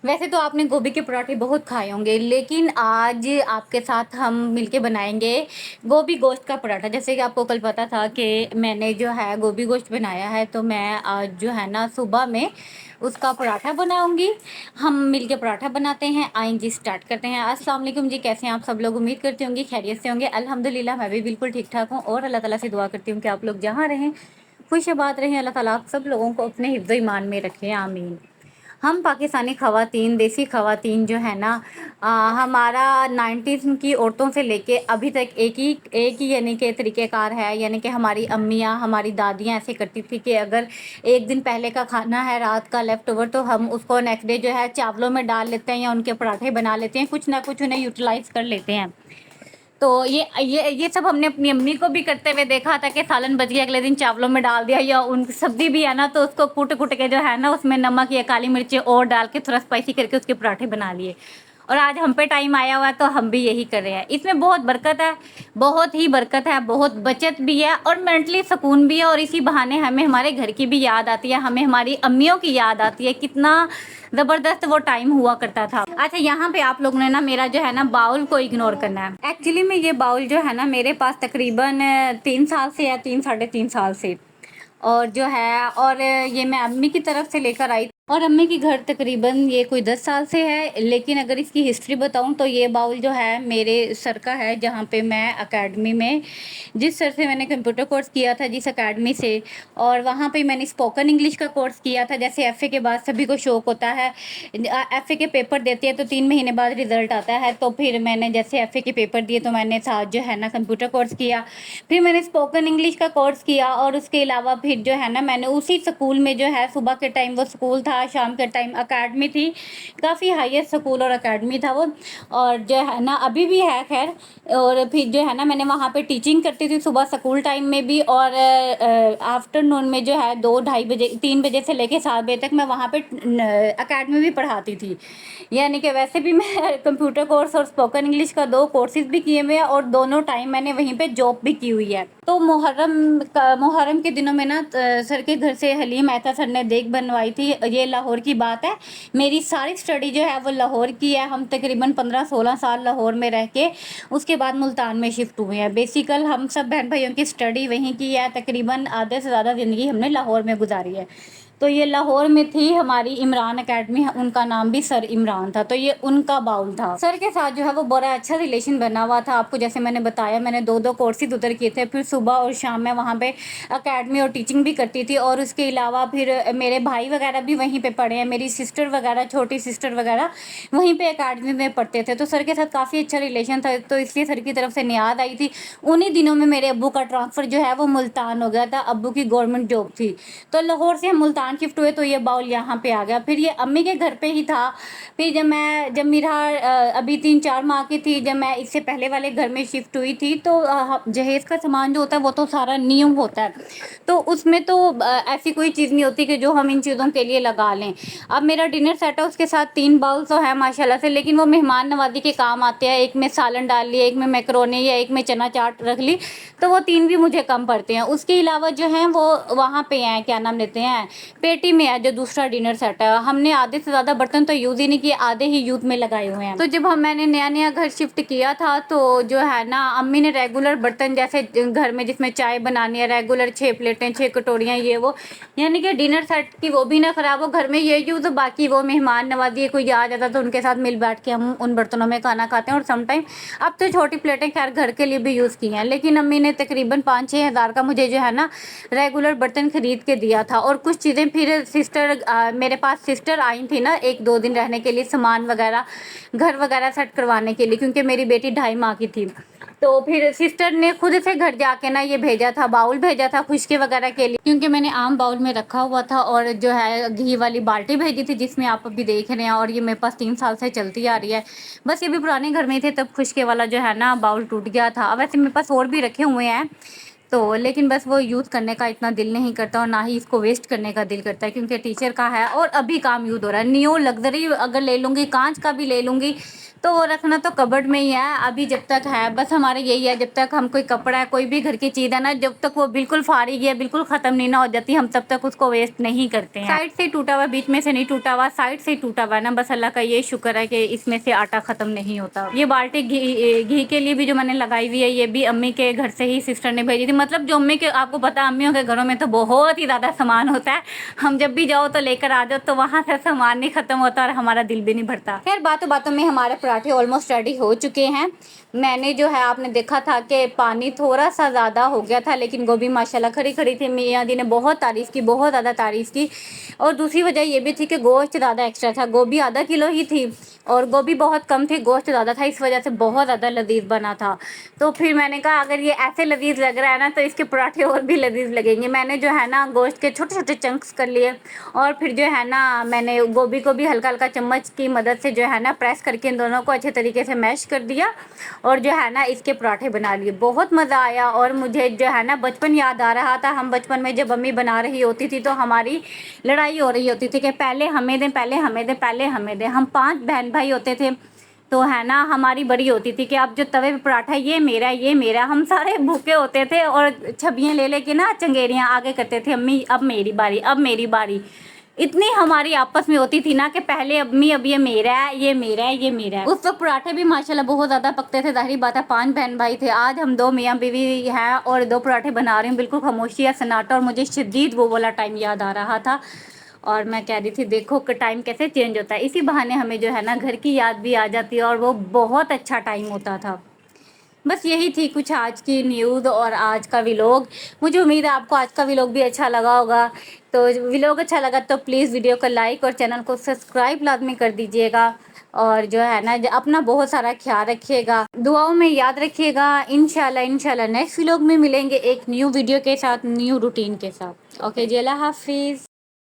वैसे तो आपने गोभी के पराठे बहुत खाए होंगे, लेकिन आज आपके साथ हम मिलके बनाएँगे गोभी गोश्त का पराठा। जैसे कि आपको कल पता था कि मैंने जो है गोभी गोश्त बनाया है, तो मैं आज जो है ना सुबह में उसका पराठा बनाऊँगी। हम मिलके पराठा बनाते हैं। आइए जी स्टार्ट करते हैं। अस्सलाम वालेकुम जी, कैसे हैं आप सब लोग? उम्मीद करती होंगी खैरियत से होंगे। अल्हम्दुलिल्लाह मैं भी बिल्कुल ठीक-ठाक हूँ और अल्लाह ताला से दुआ करती हूँ कि आप लोग जहाँ रहें, खुश-आबाद रहें। अल्लाह ताला आप सब लोगों को अपने हिफ्ज़-ओ ईमान में रखे, आमीन। हम पाकिस्तानी ख़वातीन, देसी ख़वातीन जो है ना, हमारा 90s की औरतों से लेके अभी तक एक ही यानी कि तरीक़ेकार है। यानी कि हमारी अम्मियाँ, हमारी दादियाँ ऐसे करती थी कि अगर एक दिन पहले का खाना है रात का लेफ़्ट ओवर, तो हम उसको नेक्स्ट डे जो है चावलों में डाल लेते हैं या उनके पराठे बना लेते हैं, कुछ ना कुछ उन्हें यूटिलाइज़ कर लेते हैं। तो ये सब हमने अपनी अम्मी को भी करते हुए देखा था कि सालन बच गया, अगले दिन चावलों में डाल दिया, या उन सब्ज़ी भी है ना तो उसको कूट-कूट के जो है ना उसमें नमक या काली मिर्ची और डाल के थोड़ा स्पाइसी करके उसके पराठे बना लिए। और आज हम पे टाइम आया हुआ है तो हम भी यही कर रहे हैं। इसमें बहुत बरकत है, बहुत ही बरकत है, बहुत बचत भी है और मेंटली सुकून भी है, और इसी बहाने हमें हमारे घर की भी याद आती है, हमें हमारी अम्मियों की याद आती है, कितना ज़बरदस्त वो टाइम हुआ करता था। अच्छा, यहाँ पे आप लोगों ने ना मेरा जो है ना बाउल को इग्नोर करना है। एक्चुअली में ये बाउल जो है ना मेरे पास तकरीबन 3 साल से या 3 साढ़े 3 साल से, और जो है और ये मैं अम्मी की तरफ से लेकर आई, और अम्मी की घर तकरीबन ये कोई 10 साल से है। लेकिन अगर इसकी हिस्ट्री बताऊँ तो ये बाउल जो है मेरे सर का है, जहाँ पे मैं एकेडमी में जिस सर से मैंने कंप्यूटर कोर्स किया था, जिस एकेडमी से, और वहाँ पे मैंने स्पोकन इंग्लिश का कोर्स किया था। जैसे एफ़ए के बाद सभी को शौक होता है, एफ़ए के पेपर देते हैं तो 3 महीने बाद रिज़ल्ट आता है, तो फिर मैंने जैसे एफ़ए के पेपर दिए तो मैंने साथ जो है ना कंप्यूटर कोर्स किया, फिर मैंने स्पोकन इंग्लिश का कोर्स किया, और उसके अलावा फिर जो है ना मैंने उसी स्कूल में जो है सुबह के टाइम वो स्कूल था, शाम के टाइम एकेडमी थी, काफ़ी हाईएस्ट स्कूल और एकेडमी था वो, और जो है ना अभी भी है खैर। और फिर जो है ना मैंने वहाँ पे टीचिंग करती थी सुबह स्कूल टाइम में भी, और आफ्टरनून में जो है 2 ढाई बजे 3 बजे से लेके 7 बजे तक मैं वहाँ पे एकेडमी भी पढ़ाती थी। यानी कि वैसे भी मैं कंप्यूटर कोर्स और स्पोकन इंग्लिश का 2 कोर्सेज़ भी किए हुए हैं, और दोनों टाइम मैंने वहीं पे जॉब भी की हुई है। तो मुहर्रम के दिनों में ना सर के घर से हलीम मेहता सर ने देग बनवाई थी। ये लाहौर की बात है। मेरी सारी स्टडी जो है वो लाहौर की है। हम तकरीबन 15-16 साल लाहौर में रह के उसके बाद मुल्तान में शिफ्ट हुए हैं। बेसिकल हम सब बहन भाइयों की स्टडी वहीं की है। तकरीबन आधे से ज़्यादा ज़िंदगी हमने लाहौर में गुजारी है। तो ये लाहौर में थी हमारी इमरान एकेडमी, उनका नाम भी सर इमरान था, तो ये उनका बाउल था। सर के साथ जो है वो बड़ा अच्छा रिलेशन बना हुआ था। आपको जैसे मैंने बताया, मैंने 2-2 कोर्सेज उधर किए थे, फिर सुबह और शाम में वहाँ पे एकेडमी और टीचिंग भी करती थी, और उसके अलावा फिर मेरे भाई वगैरह भी वहीं पे पढ़े हैं, मेरी सिस्टर वगैरह, छोटी सिस्टर वगैरह वहीं पे एकेडमी में पढ़ते थे। तो सर के साथ काफ़ी अच्छा रिलेशन था, तो इसलिए सर की तरफ से नियाद आई थी। उन्हीं दिनों में मेरे अब्बू का ट्रांसफ़र जो है वो मुल्तान हो गया था, अब्बू की गवर्नमेंट जॉब थी, तो लाहौर से हम मुल्तान शिफ्ट हुए, तो ये बाउल यहाँ पे आ गया। फिर ये अम्मी के घर पे ही था। फिर जब मेरा अभी 3-4 माह की थी, जब मैं इससे पहले वाले घर में शिफ्ट हुई थी, तो जहेज़ का सामान जो होता है वो तो सारा न्यू होता है, तो उसमें तो ऐसी कोई चीज़ नहीं होती कि जो हम इन चीज़ों के लिए लगा लें। अब मेरा डिनर सेट है, उसके साथ 3 बाउल्स तो है माशाल्लाह से, लेकिन वो मेहमान नवाज़ी के काम आते हैं। एक में सालन डाल लिया, एक में मैकरोनी, या एक में चना चाट रख ली, तो वो 3 भी मुझे कम पड़ते हैं। उसके अलावा जो हैं वो वहाँ पे हैं, क्या नाम लेते हैं, पेटी में है जो दूसरा डिनर सेट है। हमने आधे से ज़्यादा बर्तन तो यूज़ ही नहीं किए, आधे ही यूज़ में लगाए हुए हैं। तो जब मैंने नया घर शिफ्ट किया था, तो जो है ना अम्मी ने रेगुलर बर्तन, जैसे घर में जिसमें चाय बनानी है, रेगुलर 6 प्लेटें, 6 कटोरियाँ, ये वो, यानी कि डिनर सेट की वो भी ना ख़राब हो, घर में ये यूज़, बाकी वो मेहमान नवाज़ी कोई आ जाता तो उनके साथ मिल बैठ के हम उन बर्तनों में खाना खाते हैं। और समटाइम अब तो छोटी प्लेटें खैर घर के लिए भी यूज़ की हैं, लेकिन अम्मी ने तकरीबन 5-6 हज़ार का मुझे जो है ना रेगुलर बर्तन खरीद के दिया था। और कुछ चीज़ें फिर मेरे पास सिस्टर आई थी ना 1-2 दिन रहने के लिए, सामान वगैरह घर वगैरह सेट करवाने के लिए, क्योंकि मेरी बेटी 2.5 माह की थी। तो फिर सिस्टर ने खुद से घर जाके ना ये भेजा था, बाउल भेजा था खुशकी वगैरह के लिए, क्योंकि मैंने आम बाउल में रखा हुआ था, और जो है घी वाली बाल्टी भेजी थी जिसमें आप अभी देख रहे हैं, और ये मेरे पास 3 साल से चलती आ रही है। बस ये भी पुराने घर में थे, तब खुशके वाला जो है ना बाउल टूट गया था। वैसे मेरे पास और भी रखे हुए हैं, तो लेकिन बस वो यूज़ करने का इतना दिल नहीं करता, और ना ही इसको वेस्ट करने का दिल करता है, क्योंकि टीचर का है और अभी काम यूज़ हो रहा है। न्यू लग्जरी अगर ले लूँगी, कांच का भी ले लूँगी, तो वो रखना तो कबर्ड में ही है अभी जब तक है। बस हमारे यही है, जब तक हम कोई कपड़ा है, कोई भी घर की चीज़ है ना, जब तक वो बिल्कुल फारिग है, बिल्कुल ख़त्म नहीं ना हो जाती, हम तब तक उसको वेस्ट नहीं करते हैं। साइड से टूटा हुआ, बीच में से नहीं टूटा हुआ, साइड से टूटा हुआ है ना, बस अल्लाह का ये शुक्र है कि इसमें से आटा ख़त्म नहीं होता। ये बाल्टी घी के लिए भी जो मैंने लगाई हुई है, ये भी अम्मी के घर से ही सिस्टर ने भेजी थी। मतलब जो अम्मी के, आपको पता अम्मियों के घरों में तो बहुत ही ज़्यादा सामान होता है, हम जब भी जाओ तो लेकर आ जाओ, तो वहाँ से सामान नहीं ख़त्म होता और हमारा दिल भी नहीं भरता। खैर बातों बातों में हमारे पराठे ऑलमोस्ट रेडी हो चुके हैं। मैंने जो है, आपने देखा था कि पानी थोड़ा सा ज़्यादा हो गया था, लेकिन गोभी माशाल्लाह खरी खरी थी। मियाँ दी ने बहुत तारीफ़ की, बहुत ज़्यादा तारीफ़ की। और दूसरी वजह ये भी थी कि गोश्त ज़्यादा एक्स्ट्रा था, गोभी आधा किलो ही थी और गोभी बहुत कम थी, गोश्त ज़्यादा था, इस वजह से बहुत ज़्यादा लजीज बना था। तो फिर मैंने कहा अगर ये ऐसे लजीज लग रहा है ना, तो इसके पराठे और भी लजीज लगेंगे। मैंने जो है ना गोश्त के छोटे छोटे चंक्स कर लिए और फिर जो है ना मैंने गोभी को भी हल्का हल्का चम्मच की मदद से जो है ना प्रेस करके इन दोनों को अच्छे तरीके से मैश कर दिया और जो है ना इसके पराठे बना लिए। बहुत मज़ा आया और मुझे जो है ना बचपन याद आ रहा था। हम बचपन में जब अम्मी बना रही होती थी तो हमारी लड़ाई हो रही होती थी कि पहले हमें दें, पहले हमें दें, पहले हमें दें। हम 5 बहन भाई होते थे, तो है ना हमारी बड़ी होती थी कि अब जो तवे पे पराठा, ये मेरा, ये मेरा। हम सारे भूखे होते थे और छबियाँ ले लेके ना चंगेरियाँ आगे करते थे, अम्मी अब मेरी बारी, अब मेरी बारी। इतनी हमारी आपस में होती थी ना कि पहले अम्मी अब ये मेरा है, ये मेरा है, ये मेरा है। उस वक्त पराठे भी माशाल्लाह बहुत ज़्यादा पकते थे, जाहिर बात है 5 बहन भाई थे। आज हम 2 मियाँ बीवी हैं और 2 पराठे बना रही हूँ, बिल्कुल खामोशी है, सन्नाटा, और मुझे शदीद वो वाला टाइम याद आ रहा था। और मैं कह रही थी देखो कि टाइम कैसे चेंज होता है, इसी बहाने हमें जो है ना घर की याद भी आ जाती है और वो बहुत अच्छा टाइम होता था। बस यही थी कुछ आज की न्यूज़ और आज का व्लॉग। मुझे उम्मीद है आपको आज का व्लॉग भी अच्छा लगा होगा। तो व्लॉग अच्छा लगा तो प्लीज़ वीडियो को लाइक और चैनल को सब्सक्राइब लाजमी कर दीजिएगा और जो है ना अपना बहुत सारा ख्याल रखिएगा, दुआओं में याद रखिएगा। इंशाल्लाह नेक्स्ट व्लॉग में मिलेंगे एक न्यू वीडियो के साथ, न्यू रूटीन के साथ। ओके जी, अल्लाह हाफिज़।